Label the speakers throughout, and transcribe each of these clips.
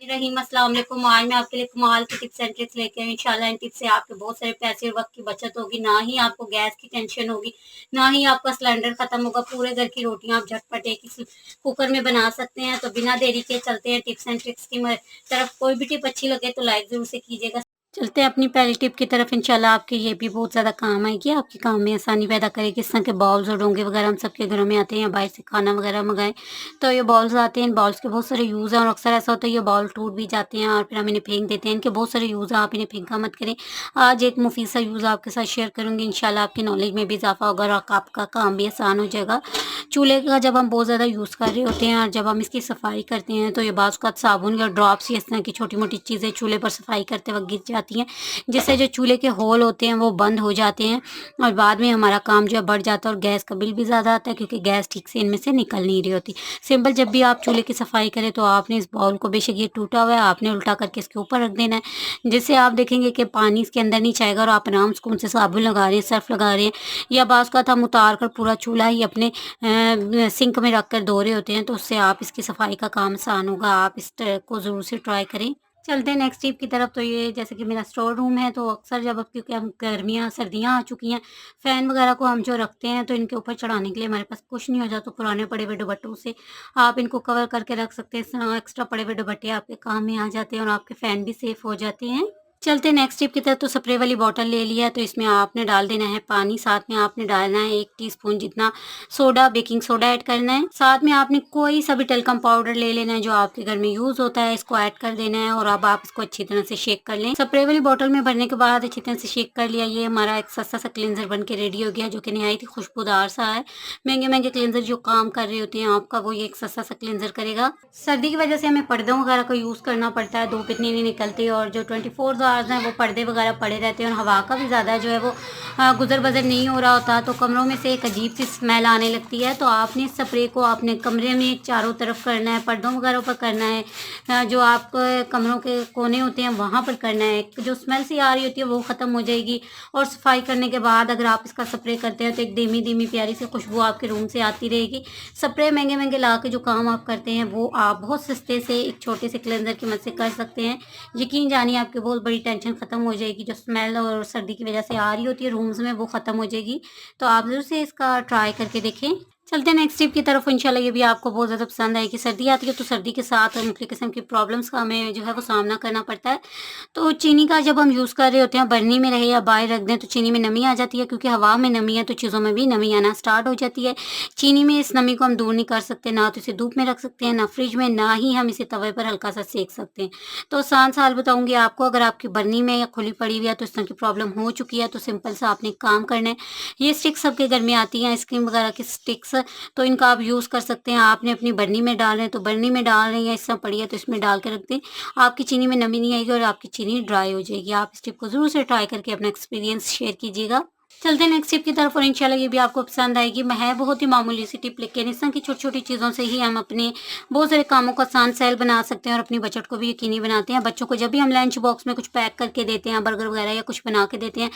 Speaker 1: रहीम अस्सलाम वालेकुम। आज मैं आपके लिए कमाल की टिप्स एंड ट्रिक्स लेके आई हूँ। इंशाल्लाह इन टिप्स से आपके बहुत सारे पैसे और वक्त की बचत होगी। ना ही आपको गैस की टेंशन होगी, ना ही आपका सिलेंडर खत्म होगा। पूरे घर की रोटियां आप झटपट एक ही कुकर में बना सकते हैं। तो बिना देरी के चलते हैं टिप्स एंड ट्रिक्स की तरफ। कोई भी टिप अच्छी लगे तो लाइक जरूर से कीजिएगा। चलते हैं अपनी पहली टिप की तरफ। इंशाल्लाह आपके ये भी बहुत ज़्यादा काम आएगी, आपके काम में आसानी पैदा करेगी। इस तरह के बाउल्स और डोंगे वगैरह हम सबके घरों में आते हैं, या बाहर से खाना वगैरह मंगाएं तो ये बाउल्स आते हैं। इन बाउल्स के बहुत सारे यूज़ हैं और अक्सर ऐसा होता है ये बाउल टूट भी जाते हैं और फिर हम इन्हें फेंक देते हैं। इनके बहुत सारे यूज़ हैं, आप इन्हें फेंका मत करें। आज एक मुफीद सा यूज़ आपके साथ शेयर करूँगी। इंशाल्लाह आपकी नॉलेज में भी इजाफा होगा और आपका काम भी आसान हो जाएगा। चूल्हे का जब हम बहुत ज़्यादा यूज़ कर रहे होते हैं और जब हम इसकी सफाई करते हैं तो ये बाज़ औक़ात साबुन या ड्रॉप्स या इस तरह की छोटी मोटी चीज़ें चूल्हे पर सफाई करते वक्त गिर जाती हैं, जिससे जो चूल्हे के होल होते हैं वो बंद हो जाते हैं और बाद में हमारा काम जो है बढ़ जाता है और गैस का बिल भी ज़्यादा आता है, क्योंकि गैस ठीक से इनमें से निकल नहीं रही होती। सिंपल, जब भी आप चूल्हे की सफाई करें तो आपने इस बाउल को, बेशक ये टूटा हुआ है, आपने उल्टा करके इसके ऊपर रख देना है, जिससे आप देखेंगे कि पानी इसके अंदर नहीं जाएगा और आप आराम सुकून से साबुन लगा रहे हैं, सर्फ लगा रहे हैं, या बाज़ औक़ात हम उतार कर पूरा चूल्हा ही अपने सिंक में रख कर धो रहे होते हैं, तो उससे आप इसकी सफाई का काम आसान होगा। आप इस को ज़रूर से ट्राई करें। चलते हैं नेक्स्ट टिप की तरफ। तो ये जैसे कि मेरा स्टोर रूम है, तो अक्सर जब, अब क्योंकि हम गर्मियाँ सर्दियाँ आ चुकी हैं, फ़ैन वगैरह को हम जो रखते हैं तो इनके ऊपर चढ़ाने के लिए हमारे पास कुछ नहीं हो जाता, तो पुराने पड़े हुए दुपट्टों से आप इनको कवर करके रख सकते हैं। एक्स्ट्रा पड़े हुए दुपट्टे आपके काम में आ जाते हैं और आपके फ़ैन भी सेफ़ हो जाते हैं। चलते हैं नेक्स्ट टिप की तरफ। तो स्प्रे वाली बॉटल ले लिया है, तो इसमें आपने डाल देना है पानी, साथ में आपने डालना है 1 टीस्पून जितना सोडा, बेकिंग सोडा ऐड करना है। साथ में आपने कोई सा भी टेल्कम पाउडर ले लेना है जो आपके घर में यूज़ होता है, इसको ऐड कर देना है और अब आप इसको अच्छी तरह से शेक कर लें। स्प्रे वाली बॉटल में भरने के बाद अच्छी तरह से शेक कर लिया। ये हमारा एक सस्ता सा क्लींजर बन के रेडी हो गया, जो कि नहायत ही खुशबूदार सा है। महंगे क्लींजर जो काम कर रहे होते हैं आपका, वो ये एक सस्ता सा क्लींजर करेगा। सर्दी की वजह से हमें पर्दों वगैरह का यूज़ करना पड़ता है, धूप इतनी नहीं निकलती और जो 24 आवर्स हैं वो पर्दे वगैरह पड़े रहते हैं और हवा का भी ज़्यादा जो है वो गुजर बजर नहीं हो रहा होता, तो कमरों में से एक अजीब सी स्मेल आने लगती है। तो आपने स्प्रे को अपने कमरे में चारों तरफ करना है, पर्दों वगैरह पर करना है, जो आप कमरों के कोने होते हैं वहाँ पर करना है। जो स्मेल सी आ रही होती है वो ख़त्म हो जाएगी और सफाई करने के बाद अगर आप इसका स्प्रे करते हैं तो एक धीमी धीमी प्यारी सी खुशबू आपके रूम से आती रहेगी। स्प्रे महंगे ला के जो काम आप करते हैं वो आप बहुत सस्ते से एक छोटे से क्लेंजर की मदद से कर सकते हैं। यकीन जानिए आपकी बहुत बड़ी टेंशन ख़त्म हो जाएगी। जो स्मेल और सर्दी की वजह से आ रही होती है रूम्स में, वो ख़त्म हो जाएगी। तो आप ज़रूर से इसका ट्राई करके देखें। चलते हैं नेक्स्ट टिप की तरफ। इंशाल्लाह ये भी आपको बहुत ज़्यादा पसंद आएगी। सर्दी आती है तो सर्दी के साथ मुख्तलिफ़ किस्म की प्रॉब्लम्स का हमें जो है वो सामना करना पड़ता है। तो चीनी का जब हम यूज़ कर रहे होते हैं, बरनी में रहे या बाहर रख दें, तो चीनी में नमी आ जाती है, क्योंकि हवा में नमी है तो चीज़ों में भी नमी आना स्टार्ट हो जाती है। चीनी में इस नमी को हम दूर नहीं कर सकते, ना तो इसे धूप में रख सकते हैं, ना फ्रिज में, ना ही हम इसे तवे पर हल्का सा सेक सकते हैं। तो आसान सा हल बताऊँगी आपको। अगर आपकी बरनी में या खुली पड़ी हुई है तो इस तरह की प्रॉब्लम हो चुकी है, तो सिंपल सा आपने एक काम करना है। ये स्टिक्स सबके घर में आती हैं, आइसक्रीम वगैरह की स्टिक्स, तो इनका आप यूज़ कर सकते हैं। आपने अपनी बरनी में डाल रहे हैं तो बरनी में डाल रहे हैं, या इस तरह पड़ी है तो इसमें डाल के रख दें। आपकी चीनी में नमी नहीं आएगी और आपकी चीनी ड्राई हो जाएगी। आप इस टिप को ज़रूर से ट्राई करके अपना एक्सपीरियंस शेयर कीजिएगा। चलते हैं नेक्स्ट टिप की तरफ और इंशाल्लाह ये भी आपको पसंद आएगी। मैं है बहुत ही मामूली सी टिप, लेकिन इस तरह की छोटी-छोटी चीज़ों से ही हम अपने बहुत सारे कामों को आसान सहल बना सकते हैं और अपनी बचत को भी यकीनी बनाते हैं। बच्चों को जब भी हम लंच बॉक्स में कुछ पैक करके देते हैं, बर्गर वगैरह या कुछ बना के देते हैं,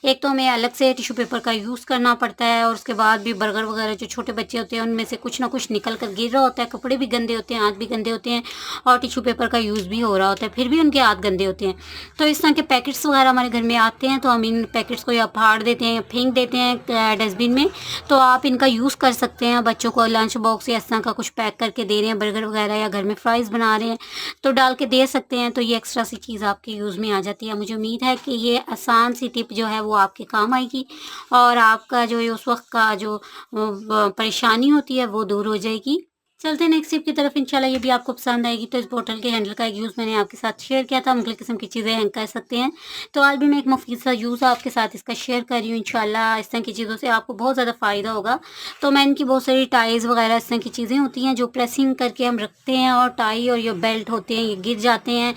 Speaker 1: एक तो हमें अलग से टिश्यू पेपर का यूज़ करना पड़ता है और उसके बाद भी बर्गर वगैरह जो छोटे बच्चे होते हैं उनमें से कुछ ना कुछ निकल कर गिर रहा होता है, कपड़े भी गंदे होते हैं, हाथ भी गंदे होते हैं और टिश्यू पेपर का यूज़ भी हो रहा होता है, फिर भी उनके हाथ गंदे होते हैं। तो इस तरह के पैकेट्स वगैरह हमारे घर में आते हैं, तो हम इन पैकेट्स को या फाड़ देते हैं या फेंक देते हैं डस्टबिन में। तो आप इनका यूज़ कर सकते हैं। बच्चों को लंच बॉक्स या इस तरह का कुछ पैक करके दे रहे हैं, बर्गर वगैरह, या घर में फ्राइज़ बना रहे हैं, तो डाल के दे सकते हैं। तो ये एक्स्ट्रा सी चीज़ आपके यूज़ में आ जाती है। मुझे उम्मीद है कि ये आसान सी टिप जो है वो आपके काम आएगी और आपका जो ये उस वक़्त का जो परेशानी होती है वो दूर हो जाएगी। चलते हैं नेक्स्ट टिप की तरफ। इंशाल्लाह ये भी आपको पसंद आएगी। तो इस बोतल के हैंडल का एक यूज़ मैंने आपके साथ शेयर किया था। मुख्तलिफ़ किस्म की चीज़ें हैंग कर सकते हैं, तो आज भी मैं एक मुफीद सा यूज़ आपके साथ इसका शेयर कर रही हूँ। इंशाल्लाह इस तरह की चीज़ों से आपको बहुत ज़्यादा फ़ायदा होगा। तो मैं इनकी बहुत सारी टाइज़ वगैरह इस तरह की चीज़ें होती हैं जो प्रेसिंग करके हम रखते हैं, और टाई और ये बेल्ट होते हैं ये गिर जाते हैं,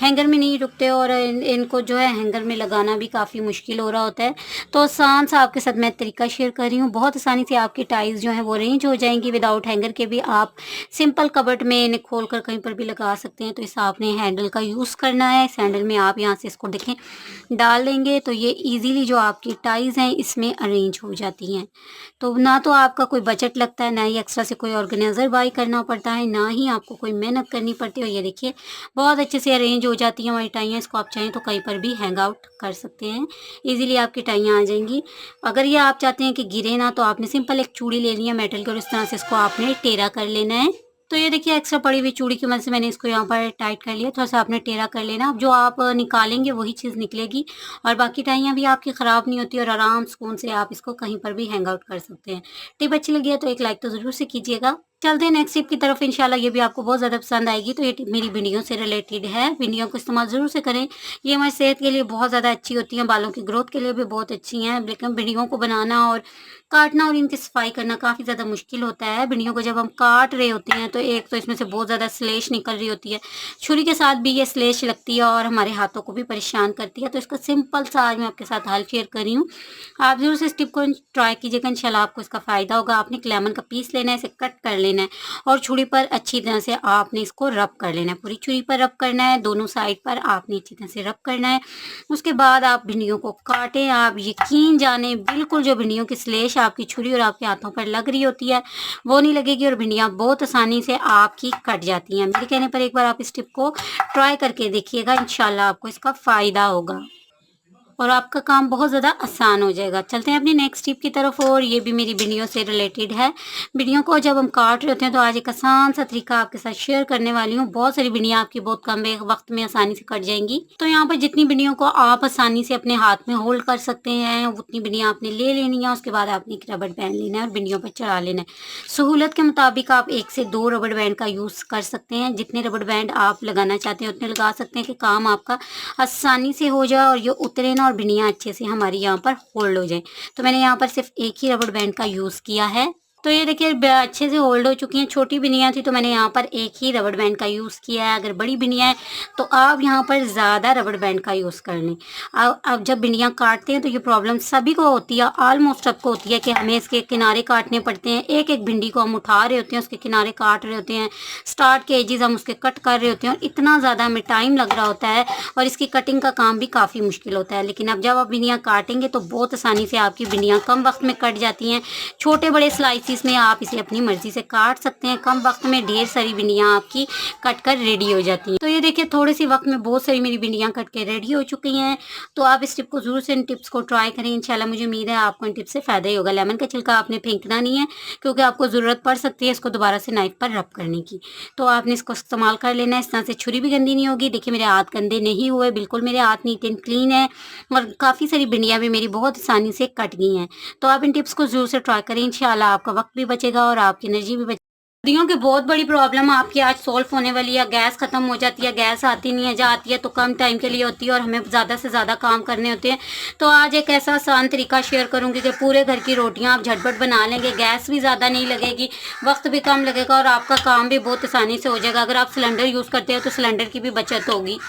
Speaker 1: हैंगर में नहीं रुकते और इनको जो है हैंगर में लगाना भी काफ़ी मुश्किल हो रहा होता है। तो आसान सा आपके साथ मैं तरीका शेयर कर रही हूँ। बहुत आसानी से आपकी टाइज़ जो है वो अरेंज हो जाएंगी विदाउट हैंगर के भी। आप सिंपल कबर्ड में इन्हें खोल कर कहीं पर भी लगा सकते हैं। तो इस आपने हैंडल का यूज़ करना है। इस हैंडल में आप यहाँ से इसको देखें डाल देंगे तो ये ईज़िली जो आपकी टाइज़ हैं इसमें अरेंज हो जाती हैं। तो ना तो आपका कोई बजट लगता है, ना ही एक्स्ट्रा से कोई ऑर्गेनाइज़र बाय करना पड़ता है, ना ही आपको कोई मेहनत करनी पड़ती है। और ये देखिए बहुत अच्छे से अरेंज हो जाती हैं हमारी टाइयाँ। इसको आप चाहें तो कहीं पर भी हैंग आउट कर सकते हैं। ईज़िली आपकी टाइयाँ आ जाएँगी। अगर ये आप चाहते हैं कि गिरे ना तो आपने सिंपल एक चूड़ी लेनी है मेटल की और इस तरह से इसको आपने टेढ़ा कर लेना है। तो ये देखिए एक्स्ट्रा पड़ी हुई चूड़ी की मदद से मैंने इसको यहाँ पर टाइट कर लिया। थोड़ा-सा आपने टेढ़ा कर लेना। अब जो आप निकालेंगे वही चीज़ निकलेगी और बाकी टाइयाँ भी आपकी ख़राब नहीं होती और आराम सुकून से आप इसको कहीं पर भी हैंग आउट कर सकते हैं। टिप अच्छी लगी है तो एक लाइक तो ज़रूर से कीजिएगा। चलते हैं नेक्स्ट टिप की तरफ, इंशाल्लाह ये भी आपको बहुत ज़्यादा पसंद आएगी। तो ये टिप मेरी भिंडियों से रिलेटेड है। भिंडियों को इस्तेमाल ज़रूर से करें। ये हमारी सेहत के लिए बहुत ज़्यादा अच्छी होती हैं, बालों की ग्रोथ के लिए भी बहुत अच्छी हैं। लेकिन भिंडियों को बनाना और काटना और इनकी सफाई करना काफ़ी ज़्यादा मुश्किल होता है। भिंडियों को जब हम काट रहे होते हैं तो एक तो इसमें से बहुत ज़्यादा स्लेश निकल रही होती है। छुरी के साथ भी ये स्लेश लगती है और हमारे हाथों को भी परेशान करती है। तो इसका सिंपल सा आज मैं आपके साथ हल शेयर कर रही हूँ। आप ज़रूर से इस टिप को ट्राई कीजिएगा, इंशाल्लाह आपको इसका फ़ायदा होगा। आपने एक लेमन का पीस लेना है, इसे कट कर लेना है और छुरी पर अच्छी तरह से आपने इसको रब कर लेना है। पूरी छुरी पर रब करना है, दोनों साइड पर आपने अच्छी तरह से रब करना है। उसके बाद आप भिंडियों को काटें। आप यकीन जाने बिल्कुल जो भिंडियों की स्लेश आपकी छुरी और आपके हाथों पर लग रही होती है वो नहीं लगेगी और भिंडियाँ बहुत आसानी से आपकी कट जाती हैं। मेरे कहने पर एक बार आप इस टिप को ट्राई करके देखिएगा, इंशाल्लाह आपको इसका फ़ायदा होगा और आपका काम बहुत ज़्यादा आसान हो जाएगा। चलते हैं अपनी नेक्स्ट टिप की तरफ और ये भी मेरी भिंडियों से रिलेटेड है। भिंडियों को जब हम काट रहे होते हैं तो आज एक आसान सा तरीका आपके साथ शेयर करने वाली हूँ। बहुत सारी भिंडियाँ आपकी बहुत कम वक्त में आसानी से कट जाएंगी। तो यहाँ पर जितनी भिंडियों को आप आसानी से अपने हाथ में होल्ड कर सकते हैं उतनी भिंडियाँ आपने ले लेनी है। उसके बाद आपने एक रबड़ बैंड लेना है और भिंडियों पर चढ़ा लेना है। सहूलत के मुताबिक आप 1 से 2 रबड़ बैंड का यूज़ कर सकते हैं। जितने रबड़ बैंड आप लगाना चाहते हैं उतने लगा सकते हैं कि काम आपका आसानी से हो जाए और ये उतरे ना और भिंडियाँ अच्छे से हमारी यहाँ पर होल्ड हो जाए। तो मैंने यहाँ पर सिर्फ एक ही रबड़ बैंड का यूज़ किया है। तो ये देखिए अच्छे से होल्ड हो चुकी हैं। छोटी भिंडियाँ थी तो मैंने यहाँ पर एक ही रबड़ बैंड का यूज़ किया है। अगर बड़ी भिंडियाँ हैं तो आप यहाँ पर ज़्यादा रबड़ बैंड का यूज़ कर लें। अब जब भिंडियाँ काटते हैं तो ये प्रॉब्लम सभी को होती है, ऑलमोस्ट सबको होती है कि हमें इसके किनारे काटने पड़ते हैं। एक एक भिंडी को हम उठा रहे होते हैं, उसके किनारे काट रहे होते हैं, स्टार्ट के एजेस हम उसके कट कर रहे होते हैं और इतना ज़्यादा हमें टाइम लग रहा होता है और इसकी कटिंग का काम भी काफ़ी मुश्किल होता है। लेकिन अब जब आप भिंडियाँ काटेंगे तो बहुत आसानी से आपकी भिंडियाँ कम वक्त में कट जाती हैं। छोटे बड़े स्लाइसिस में आप इसे अपनी मर्जी से काट सकते हैं। कम वक्त में ढेर सारी भिंडियाँ आपकी कट कर रेडी हो जाती हैं। तो ये देखिए थोड़े सी वक्त में बहुत सारी मेरी भिंडियाँ कट के रेडी हो चुकी हैं। तो आप इस टिप को ज़रूर से इन टिप्स को ट्राई करें। इंशाल्लाह मुझे उम्मीद है आपको इन टिप्स से फ़ायदा ही होगा। लेमन का छिलका आपने फेंकना नहीं है क्योंकि आपको ज़रूरत पड़ सकती है इसको दोबारा से नाइफ पर रब करने की। तो आपने इसको इस्तेमाल कर लेना है। इस तरह से छुरी भी गंदी नहीं होगी। देखिए मेरे हाथ गंदे नहीं हुए, बिल्कुल मेरे हाथ नीट एंड क्लीन है और काफ़ी सारी भिंडियाँ भी मेरी बहुत आसानी से कट गई हैं। तो आप इन टिप्स को ज़रूर से ट्राई करें। इंशाल्लाह आपका वक्त भी बचेगा और आपकी एनर्जी भी सर्दियों की बहुत बड़ी प्रॉब्लम आपकी आज सॉल्व होने वाली है। गैस खत्म हो जाती है, गैस आती नहीं है, जहाँ आती है तो कम टाइम के लिए होती है और हमें ज़्यादा से ज़्यादा काम करने होते हैं। तो आज एक ऐसा आसान तरीका शेयर करूंगी कि पूरे घर की रोटियां आप झटपट बना लेंगे। गैस भी ज़्यादा नहीं लगेगी, वक्त भी कम लगेगा और आपका काम भी बहुत आसानी से हो जाएगा। अगर आप सिलेंडर यूज़ करते हैं तो सिलेंडर की भी बचत होगी।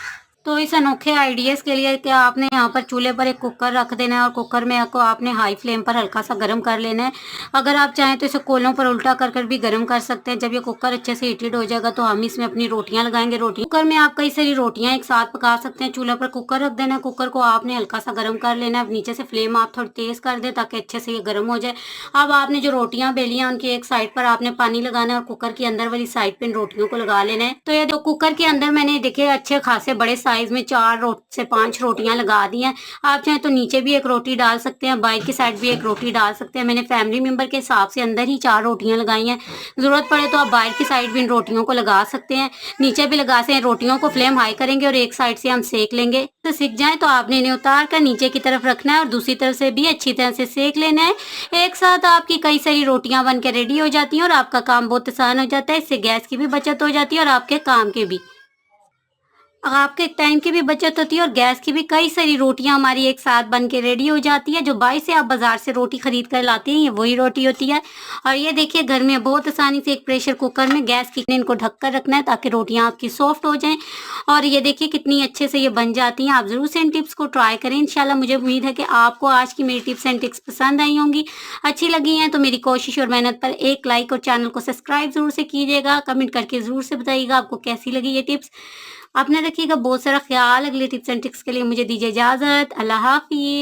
Speaker 1: तो इस अनोखे आइडियाज़ के लिए क्या आपने यहाँ पर चूल्हे पर एक कुकर रख देना है और कुकर में आपको आपने हाई फ्लेम पर हल्का सा गर्म कर लेना है। अगर आप चाहें तो इसे कोलों पर उल्टा कर कर भी गर्म कर सकते हैं। जब ये कुकर अच्छे से हीटेड हो जाएगा तो हम इसमें अपनी रोटियां लगाएंगे। कुकर में आप कई सारी रोटियां एक साथ पका सकते हैं। चूल्हे पर कुकर रख देना है, कुकर को आपने हल्का सा गर्म कर लेना है। नीचे से फ्लेम आप थोड़ी तेज़ कर दें ताकि अच्छे से ये गर्म हो जाए। अब आपने जो रोटियां बेली हैं उनकी एक साइड पर आपने पानी लगाना है और कुकर की अंदर वाली साइड पर इन रोटियों को लगा लेना है। तो ये जो कुकर के अंदर मैंने देखिए अच्छे खासे बड़े साइज में 4 से 5 रोटियां लगा दी हैं। आप चाहें तो नीचे भी एक रोटी डाल सकते हैं, बाहर की साइड भी एक रोटी डाल सकते हैं। मैंने फैमिली मेंबर के हिसाब से अंदर ही 4 रोटियां लगाई हैं। ज़रूरत पड़े तो आप बाहर की साइड भी इन रोटियों को लगा सकते हैं, नीचे भी लगा सकते हैं। रोटियों को फ्लेम हाई करेंगे और एक साइड से हम सेक लेंगे। तो सीख जाए तो आपने इन्हें उतार कर नीचे की तरफ रखना है और दूसरी तरफ से भी अच्छी तरह से सेक लेना है। एक साथ आपकी कई सारी रोटियां बन के रेडी हो जाती हैं और आपका काम बहुत आसान हो जाता है। इससे गैस की भी बचत हो जाती है और आपके काम के भी। आपके टाइम की भी बचत होती है और गैस की भी। कई सारी रोटियाँ हमारी एक साथ बन के रेडी हो जाती है। जो बाहर से आप बाज़ार से रोटी खरीद कर लाते हैं, ये वही रोटी होती है। और ये देखिए घर में बहुत आसानी से एक प्रेशर कुकर में गैस की इनको ढक कर रखना है ताकि रोटियाँ आपकी सॉफ्ट हो जाएँ। और ये देखिए कितनी अच्छे से ये बन जाती हैं। आप ज़रूर से इन टिप्स को ट्राई करें। इंशाल्लाह मुझे उम्मीद है कि आपको आज की मेरी टिप्स एंड ट्रिक्स पसंद आई होंगी। अच्छी लगी हैं तो मेरी कोशिश और मेहनत पर एक लाइक और चैनल को सब्सक्राइब ज़रूर से कीजिएगा। कमेंट करके ज़रूर से बताइएगा आपको कैसी लगी ये टिप्स। अपना रखिएगा बहुत सारा ख़्याल। अगली टिप्स एंड ट्रिक्स के लिए मुझे दीजिए इजाज़त। अल्लाह हाफ़िज़।